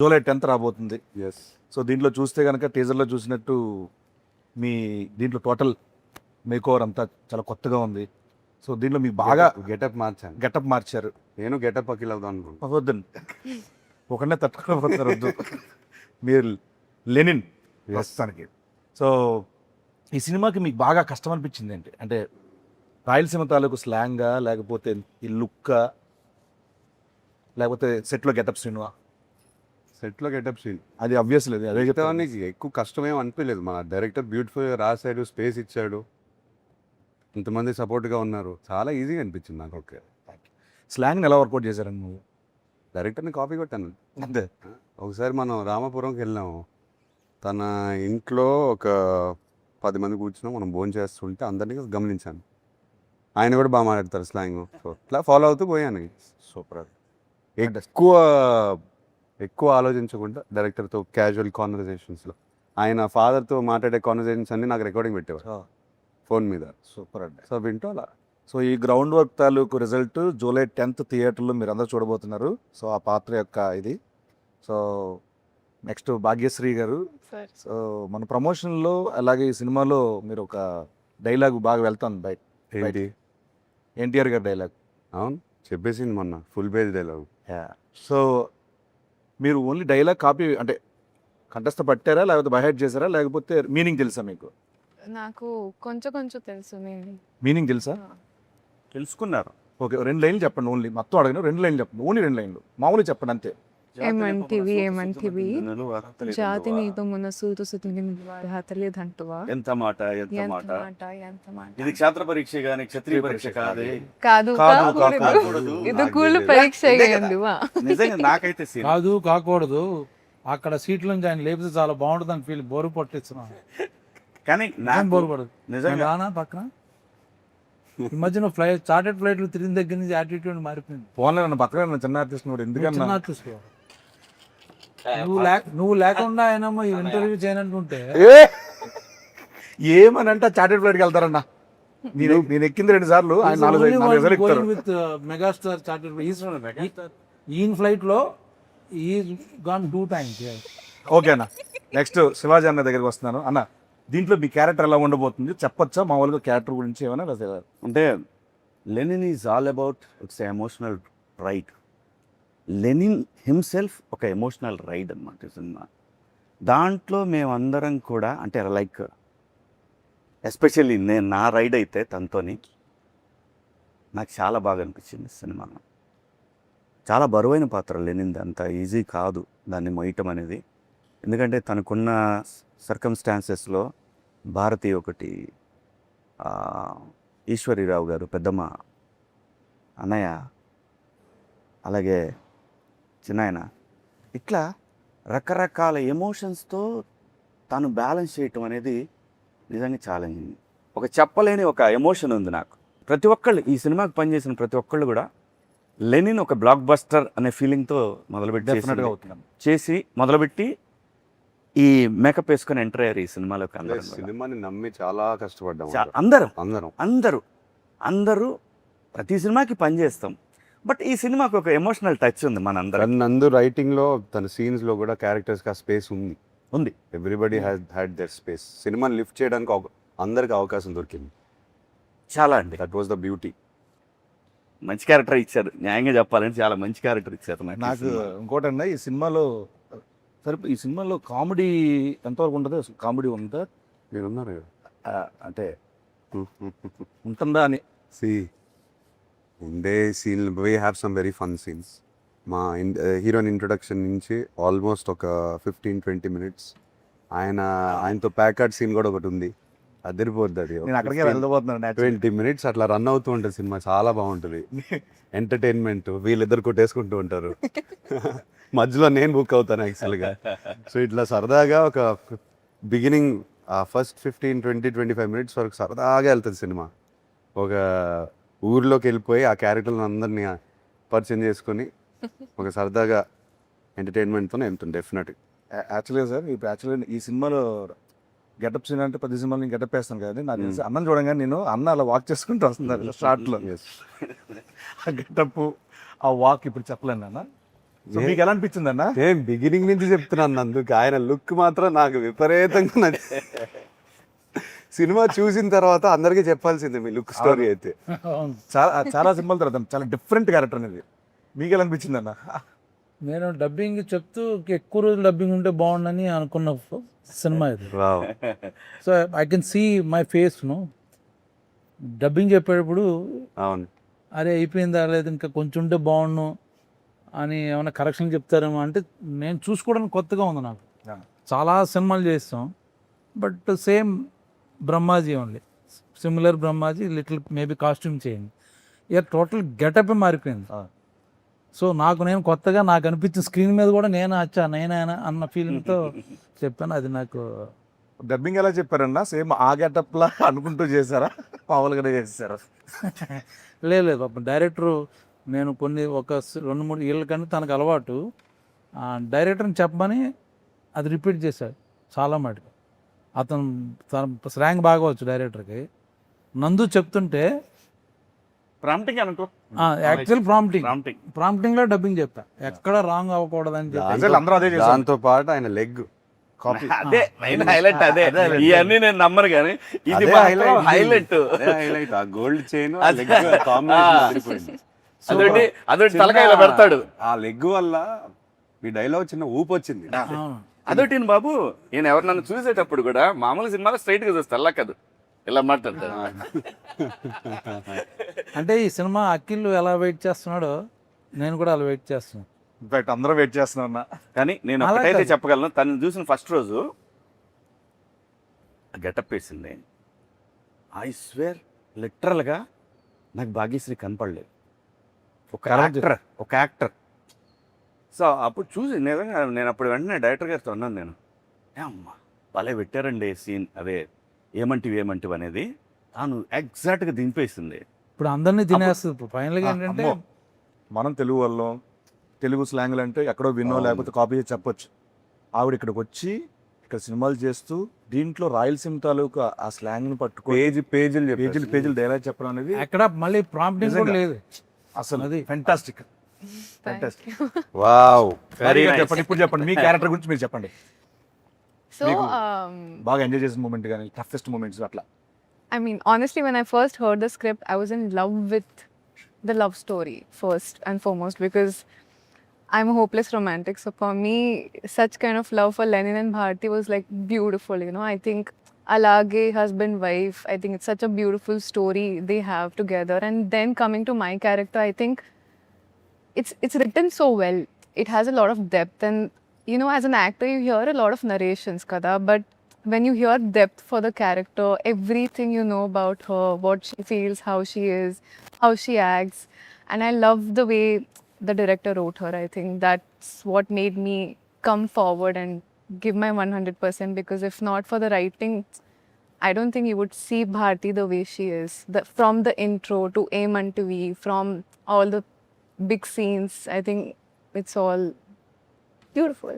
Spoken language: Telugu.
జూలై 10th రాబోతుంది. ఎస్. సో దీంట్లో చూస్తే కనుక టీజర్లో చూసినట్టు మీ దీంట్లో టోటల్ మేకోవర్ అంతా చాలా కొత్తగా ఉంది. సో దీంట్లో మీకు బాగా గెటప్ మార్చాను. గెటప్ మార్చారు. నేను గెటప్ అఖిల్ అవుదాం అనుకుంటున్నాను. వద్దండి, ఒకనే తట్టుకోకపోతారు వద్దు. మీరు లెనిన్ ప్రస్తుతానికి. సో ఈ సినిమాకి మీకు బాగా కష్టం అనిపించింది ఏంటి? అంటే రాయలసీమ తాలూకు స్లాంగా, లేకపోతే ఈ లుక్కా, లేకపోతే సెట్లో గెటప్ సినిమా? సెట్లో గెటప్ సీన్ అది అబ్వియస్ లేదు, అదే చెప్తాను. ఎక్కువ కష్టమేం అనిపించలేదు. మా డైరెక్టర్ బ్యూటిఫుల్గా రాశాడు, స్పేస్ ఇచ్చాడు, ఇంతమంది సపోర్ట్గా ఉన్నారు. చాలా ఈజీగా అనిపించింది నాకు. ఓకే, స్లాంగ్ని ఎలా వర్కౌట్ చేశారండి నువ్వు? డైరెక్టర్ని కాపీ కొట్టాను అంతే. ఒకసారి మనం రామాపురంకి వెళ్ళాము. తన ఇంట్లో ఒక 10 మంది కూర్చున్నాం, మనం భోజనం చేస్తుంటే అందరినీ గమనించాను. ఆయన కూడా బాగా మాట్లాడతారు స్లాంగ్. సో అట్లా ఫాలో అవుతూ పోయాను. సూపర్. ఎక్కువ ఆలోచించకుండా డైరెక్టర్తో క్యాజువల్ కాన్వర్జేషన్స్లో ఆయన ఫాదర్తో మాట్లాడే కాన్వర్జేషన్స్ అన్నీ నాకు రికార్డింగ్ పెట్టేవారు ఫోన్ మీద. సూపర్ అండి. సో వింటూ అలా. సో ఈ గ్రౌండ్ వర్క్ తాలూకు రిజల్ట్ జూలై 10th థియేటర్లో మీరు అందరూ చూడబోతున్నారు. సో ఆ పాత్ర యొక్క ఇది. సో నెక్స్ట్ భాగ్యశ్రీ గారు, సో మన ప్రమోషన్లో అలాగే ఈ సినిమాలో మీరు ఒక డైలాగ్ బాగా వెళ్తాను బయట. ఏంటి? ఎన్టీఆర్ గారి డైలాగ్. అవును, చెప్పేసింది మొన్న ఫుల్ పేజ్ డైలాగ్. సో మీరు ఓన్లీ డైలాగ్ కాపీ అంటే కంఠస్థ పట్టారా, లేకపోతే బైహెడ్ చేశారా, లేకపోతే మీనింగ్ తెలుసా మీకు? నాకు కొంచెం కొంచెం తెలుసు. మీనింగ్ తెలుసా? తెలుసుకున్నారు. ఓకే, 2 లైన్లు చెప్పండి. ఓన్లీ మొత్తం అడగను, 2 లైన్లు చెప్పండి. ఓన్లీ 2 లైన్లు మామూలుగా చెప్పండి అంతే. ఏమంటివి జాతి నీతో మనసు తెలియదంటువా? ఎంత మాట ఎంత మాట ఇది క్షేత్ర పరీక్ష గాని క్షత్రియ పరీక్ష కాదే. కాదు కాకూడదు. ఇది కూలి పరీక్ష అయ్యిందివా? నిజంగా నాకైతే scene. కాదు కాకూడదు. అక్కడ సీట్ల నుంచి ఆయన లేపితే చాలా బాగుంటుంది ఫీల్. బోరు పట్టిస్తున్నాను కానీ నాకు బోరు పడదు. నిజంగా రానా పక్కన ఈ మధ్యన చార్టెడ్ ఫ్లైట్లు తిరిగిన దగ్గర నుంచి యాటిట్యూడ్ మారిపోయింది. ఫోన్లో నన్ను బతకలేదు చిన్న ఆర్టిస్ట్ కూడా ఎందుకన్నా. చిన్న ఆర్టిస్ట్ నువ్వు లేకుండా ఆయన ఇంటర్వ్యూ చేయనంటుంటే ఏమని అంటే చార్టెడ్ ఫ్లైట్కి వెళ్తారన్నా. నేను ఎక్కింది 2 సార్లు, ఆయన 4 సార్లు ఎక్కుతారు. విత్ మెగాస్టార్ చార్టెడ్ ఈయన ఫ్లైట్ లో ఈ గాన్ 2 times. ఓకే అన్న, నెక్స్ట్ శివాజీ అన్న దగ్గరికి వస్తున్నాను. అన్న, దీంట్లో మీ క్యారెక్టర్ ఎలా ఉండబోతుంది చెప్పొచ్చా? మామూలుగా క్యారెక్టర్ గురించి ఏమైనా? అంటే Lenin is all about its emotional ride. Lenin himself ఒక ఎమోషనల్ రైడ్ అనమాట ఈ సినిమా. దాంట్లో మేమందరం కూడా అంటే లైక్ ఎస్పెషల్లీ నా రైడ్ అయితే తనతోని నాకు చాలా బాగా అనిపించింది సినిమాలో. చాలా బరువైన పాత్ర లెనిన్ది, అంత ఈజీ కాదు దాన్ని మొయ్యటం అనేది. ఎందుకంటే తనకున్న సర్కమ్స్టాన్సెస్లో భారతి ఒకటి, ఈశ్వరీరావు గారు పెద్దమ్మ, అన్నయ్య, అలాగే చిన్నాయన, ఇట్లా రకరకాల ఎమోషన్స్తో తను బ్యాలెన్స్ చేయటం అనేది నిజంగా ఛాలెంజింగ్. ఒక చెప్పలేని ఒక ఎమోషన్ ఉంది నాకు. ప్రతి ఒక్కళ్ళు ఈ సినిమాకి పనిచేసిన ప్రతి ఒక్కళ్ళు కూడా లెనిన్ ఒక బ్లాక్ బస్టర్ అనే ఫీలింగ్తో మొదలుపెట్టి ఈ మేకప్ వేసుకొని ఎంటర్ అయ్యారు ఈ సినిమాలోకి. సినిమాని నమ్మి చాలా కష్టపడ్డాం అందరూ ప్రతి సినిమాకి పనిచేస్తాం. బట్ ఈ సినిమాకి ఒక ఎమోషనల్ టచ్ ఉంది మనందరం. నందు రైటింగ్లో తన సీన్స్లో కూడా క్యారెక్టర్స్కి ఆ స్పేస్ ఉంది. Everybody had there space. సినిమాని లిఫ్ట్ చేయడానికి అందరికి అవకాశం దొరికింది. చాలా అండి, దట్ వాస్ ద బ్యూటీ. మంచి క్యారెక్టర్ ఇచ్చారు. న్యాయంగా చెప్పాలంటే చాలా మంచి క్యారెక్టర్ ఇచ్చారు నాకు. ఇంకోటన్నా ఈ సినిమాలో ఈ సినిమాలో కామెడీ ఎంతవరకు ఉంటుంది? అసలు కామెడీ ఉందా? మీరున్నారు అంటే ఉంటుందా అని. ఉండే scene we have some very fun scenes. మా హీరోయిన్ ఇంట్రొడక్షన్ నుంచి ఆల్మోస్ట్ ఒక 15-20 minutes ఆయనతో ప్యాకర్డ్ సీన్ కూడా ఒకటి ఉంది. అదిరిపోద్ది అది. నేను అక్కడికే వెళ్ళబోతున్నాను. 20 minutes అట్లా రన్ అవుతూ ఉంటుంది సినిమా. చాలా బాగుంటుంది. ఎంటర్టైన్మెంట్. వీళ్ళిద్దరు కొట్టేసుకుంటూ ఉంటారు. మధ్యలో నేను బుక్ అవుతాను యాక్చువల్గా. సో ఇట్లా సరదాగా ఒక బిగినింగ్ ఫస్ట్ 15-20-25 minutes వరకు సరదాగా వెళ్తుంది సినిమా. ఒక ఊర్లోకి వెళ్ళిపోయి ఆ క్యారెక్టర్లను అందరినీ పరిచయం చేసుకొని ఒక సరదాగా ఎంటర్టైన్మెంట్తో వెళ్తుంది డెఫినెట్గా. యాక్చువల్గా సార్, ఇప్పుడు ఈ సినిమాలో గెటప్ సీన్ అంటే 10 సినిమాలు నేను గెటప్ వేస్తాను కదా. నాకు తెలిసి అన్నం చూడంగానే నేను అన్న అలా వాక్ చేసుకుంటూ వస్తున్నారు స్టార్ట్లో. ఆ గెటప్, ఆ వాక్ ఇప్పుడు చెప్పలేను అన్న. సో మీకు ఎలా అనిపించింది అన్న? నేను బిగినింగ్ నుంచి చెప్తున్నాను అందుకు, ఆయన లుక్ మాత్రం నాకు విపరీతంగా నచ్చింది. సినిమా చూసిన తర్వాత అందరికీ చెప్పాల్సిందే మీ లుక్ స్టోరీ అయితే. అవును. చాలా సినిమాల తర్వాత చాలా డిఫరెంట్ క్యారెక్టర్ అనేది. మీకు ఎలా అనిపించింది అన్న? నేను డబ్బింగ్ చెప్తూ ఎక్కువ రోజులు డబ్బింగ్ ఉంటే బాగుండని అనుకున్న సినిమా ఇది. Wow. So I can see my face no dubbing చెప్పేటప్పుడు అవును. అరే అయిపోయిందా లేదు ఇంకా కొంచెం ఉంటే బాగుండు అని ఏమైనా కరెక్షన్ చెప్తారేమో అంటే నేను చూసుకోవడానికి కొత్తగా ఉంది నాకు. చాలా సినిమాలు చేస్తాం but same Brahmaji only, similar Brahmaji, little maybe costume చేయండి, ఇక టోటల్ గెటప్ మారిపోయింది. సో నేను కొత్తగా నాకు అనిపించిన స్క్రీన్ మీద కూడా నేనే అన్న ఫీలింగ్తో చెప్పాను. అది నాకు డబ్బింగ్ ఎలా చెప్పారన్నా? సేమ్ ఆ గెటప్ లా అనుకుంటూ చేశారా, మామూలుగానే చేశారా? లేదు పాపం డైరెక్టరు, నేను ఒక 2-3 ఏళ్ళ కానీ తనకు అలవాటు డైరెక్టర్ని చెప్పమని అది రిపీట్ చేశాడు చాలా మటుకు. తన స్లాంగ్ బాగా వచ్చు డైరెక్టర్కి. నందు చెప్తుంటే ప్రాంప్టింగ్ అనుకో, యాక్చువల్ ప్రాంప్టింగ్లో డబ్బింగ్ చెప్పా, ఎక్కడ రాంగ్ అవ్వకూడదని చెప్పి. అసలు అందరూ అదే చేశారు. దాంతో పాటు ఆయన లెగ్ కాపీ, అదే మెయిన్ హైలైట్. అదే ఇవన్నీ నేను నమ్మను కానీ ఇది హైలైట్. హైలైట్ ఆ గోల్డ్ చైన్ లెగ్ కాంబినేషన్. అదొకటి తలకాయలో పెడతాడు. ఆ లెగ్ వల్ల మీ డైలాగ్ చిన్న ఊపు వచ్చింది. అవును. అదొకటి బాబు, నేను ఎవరు నన్ను చూసేటప్పుడు కూడా మామూలు సినిమాలో స్ట్రైట్ గా చూస్తా, అలా కాదు ఇలా మాట్లాడతాడు. అంటే ఈ సినిమా అఖిల్ ఎలా వెయిట్ చేస్తున్నాడో నేను కూడా అలా వెయిట్ చేస్తున్నాను. ఇన్ఫాక్ట్ అందరూ వెయిట్ చేస్తున్నా. కానీ నేను అలా ఒకటైతే కాదు. చెప్పగలను, తను చూసిన ఫస్ట్ రోజు గెటప్ వేసింది, ఐ స్వేర్ లిటరల్గా నాకు భాగ్యశ్రీ కనపడలేదు. ఒక యాక్టర్. సో అప్పుడు చూసి నిజంగా నేను అప్పుడు వెంటనే డైరెక్టర్ గారితో అన్నాను, నేను అమ్మా భలే పెట్టారండి సీన్, అదే ఏమంటివి అనేది తాను ఎగ్జాక్ట్గా దింపేసింది. ఇప్పుడు అందరినీ తినేస్తుంది. ఇప్పుడు ఫైనల్గా ఏంటంటే అమ్మో, మనం తెలుగు వాళ్ళం, తెలుగు స్లాంగ్లు అంటే ఎక్కడో విన్నో లేకపోతే కాపీ చేసి చెప్పొచ్చు. ఆవిడ ఇక్కడికి వచ్చి ఇక్కడ సినిమాలు చేస్తూ దీంట్లో రాయలసీమ తాలూకు ఆ స్లాంగ్ని పట్టుకొని పేజీలు డైలాగ్ చెప్పడం అనేది ఎక్కడ మళ్ళీ ప్రాంప్టింగ్ కూడా లేదు అసలు అది. ఫెంటాస్టిక్. వావ్. చెప్పండి, ఇప్పుడు చెప్పండి మీ క్యారెక్టర్ గురించి మీరు చెప్పండి. So, బాగా ఎంజాయ్ చేసిన మూమెంట్ కానీ టఫెస్ట్ మూమెంట్స్ అట్లా. I mean, honestly, when I first heard the script, I was in love with the love story first and foremost because I'm a hopeless romantic. So for me, such kind of love for Lenin and Bharti was like beautiful. You know, I think Alage, husband, wife. I think it's such a beautiful story they have together. And then coming to my character, I think it's written so well. It has a lot of depth, and you know, as an actor, you hear a lot of narrations, kada, but when you hear depth for the character, everything you know about her, what she feels, how she is, how she acts, and I love the way the director wrote her. I think that's what made me come forward and give my 100%, because if not for the writing, I don't think you would see Bharti the way she is. From the intro to Aman to V, from all the big scenes, I think it's all beautiful.